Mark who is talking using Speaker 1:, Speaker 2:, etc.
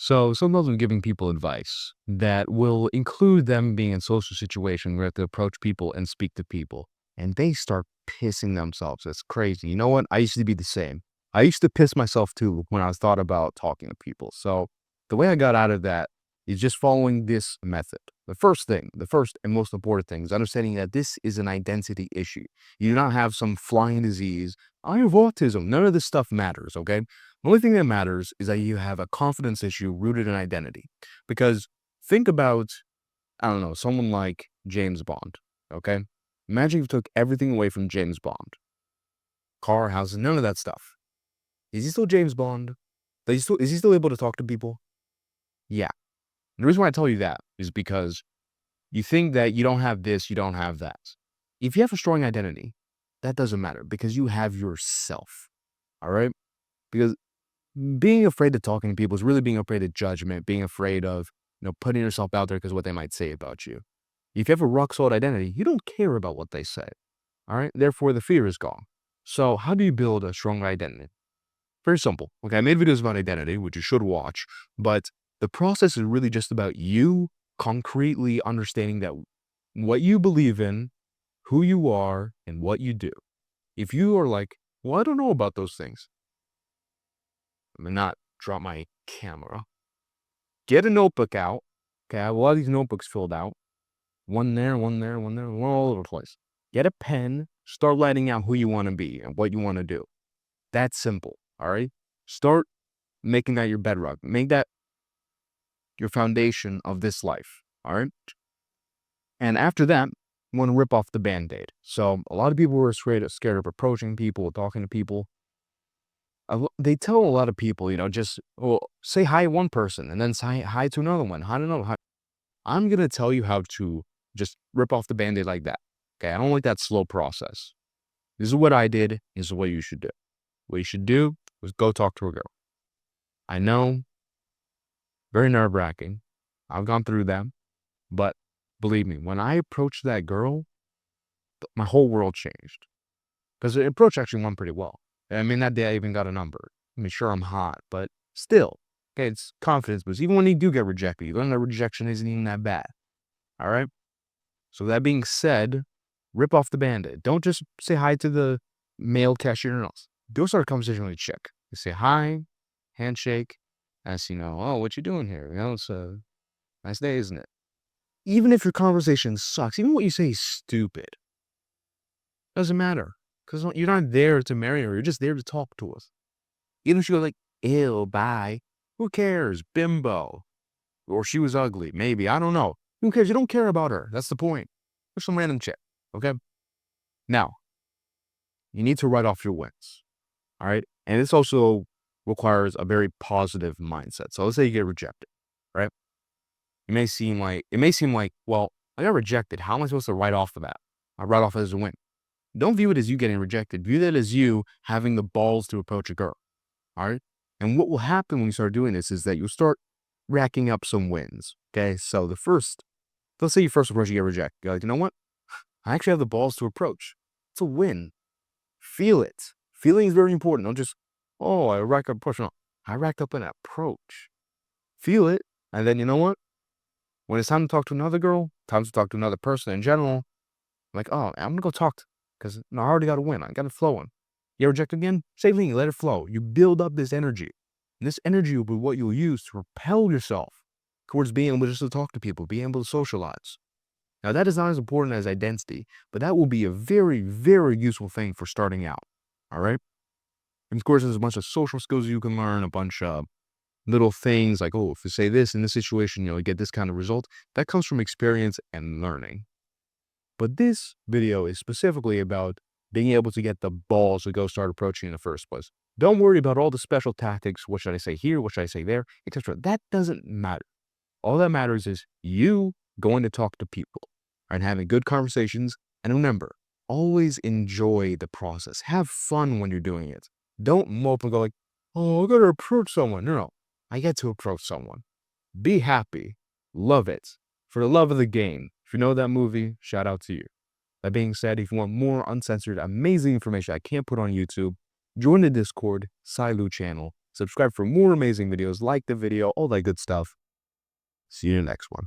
Speaker 1: So sometimes I'm giving people advice that will include them being in social situations where they have to approach people and speak to people. And they start pissing themselves. It's crazy. You know what? I used to be the same. I used to piss myself too when I was thought about talking to people. So the way I got out of that is just following this method. The first and most important thing is understanding that this is an identity issue. You do not have some flying disease. I have autism. None of this stuff matters, okay? The only thing that matters is that you have a confidence issue rooted in identity. Because think about, I don't know, someone like James Bond, okay? Imagine if you took everything away from James Bond. Car, houses, none of that stuff. Is he still James Bond? Is he still able to talk to people? Yeah. The reason why I tell you that is because you think that you don't have this, you don't have that. If you have a strong identity, that doesn't matter because you have yourself. All right? Because being afraid of talking to people is really being afraid of judgment, being afraid of, putting yourself out there because what they might say about you. If you have a rock solid identity, you don't care about what they say. All right. Therefore, the fear is gone. So, how do you build a strong identity? Very simple. Okay. I made videos about identity, which you should watch, but the process is really just about you concretely understanding that what you believe in, who you are, and what you do. If you are like, well, I don't know about those things, I'm gonna not drop my camera. Get a notebook out. Okay, I have a lot of these notebooks filled out. One there, one there, one there, one all over the place. Get a pen. Start writing out who you want to be and what you want to do. That's simple. All right. Start making that your bedrock. Make that your foundation of this life. All right. And after that, you want to rip off the band-aid. So a lot of people were scared of approaching people, talking to people. They tell a lot of people, just say hi to one person and then say hi to another one. I don't know. I'm going to tell you how to just rip off the band-aid like that. Okay. I don't like that slow process. This is what I did. This is what you should do. What you should do is go talk to a girl. I know, very nerve-wracking. I've gone through them, but believe me, when I approached that girl, my whole world changed because the approach actually went pretty well. I mean, that day I even got a number. I mean, sure, I'm hot, but still, okay, it's confidence boost. Even when you do get rejected, you learn that rejection isn't even that bad. All right. So that being said, rip off the band-aid. Don't just say hi to the male cashier and else. Do start a conversation with a chick. You say hi, handshake, ask, oh, what you doing here? It's a nice day, isn't it? Even if your conversation sucks, even what you say is stupid, doesn't matter. Because you're not there to marry her. You're just there to talk to us. Even if she goes like, ew, bye. Who cares? Bimbo. Or she was ugly. Maybe. I don't know. Who cares? You don't care about her. That's the point. There's some random chick. Okay? Now, you need to write off your wins. All right? And this also requires a very positive mindset. So let's say you get rejected, right? It may seem like, well, I got rejected. How am I supposed to write off of that? I write off as a win. Don't view it as you getting rejected. View that as you having the balls to approach a girl. All right? And what will happen when you start doing this is that you'll start racking up some wins. Okay? So let's say you first approach, you get rejected. You're like, you know what? I actually have the balls to approach. It's a win. Feel it. Feeling is very important. Don't just, oh, I racked up approach. No, I racked up an approach. Feel it. And then you know what? When it's time to talk to another girl, time to talk to another person in general, I'm like, oh, I'm going to go talk because I already got a win. I got it flowing. You get rejected again? Same thing. Let it flow. You build up this energy. And this energy will be what you'll use to propel yourself towards being able just to talk to people, being able to socialize. Now, that is not as important as identity, but that will be a very, very useful thing for starting out. All right? And of course, there's a bunch of social skills you can learn, a bunch of little things like, oh, if you say this in this situation, you'll get this kind of result. That comes from experience and learning. But this video is specifically about being able to get the balls to go start approaching in the first place. Don't worry about all the special tactics. What should I say here? What should I say there? Etc. That doesn't matter. All that matters is you going to talk to people and having good conversations. And remember, always enjoy the process. Have fun when you're doing it. Don't mope and go like, oh, I got to approach someone. No, I get to approach someone. Be happy. Love it. For the love of the game. If you know that movie, shout out to you. That being said, if you want more uncensored, amazing information I can't put on YouTube, join the Discord, Silu channel, Subscribe for more amazing videos, like the video, all that good stuff. See you in the next one.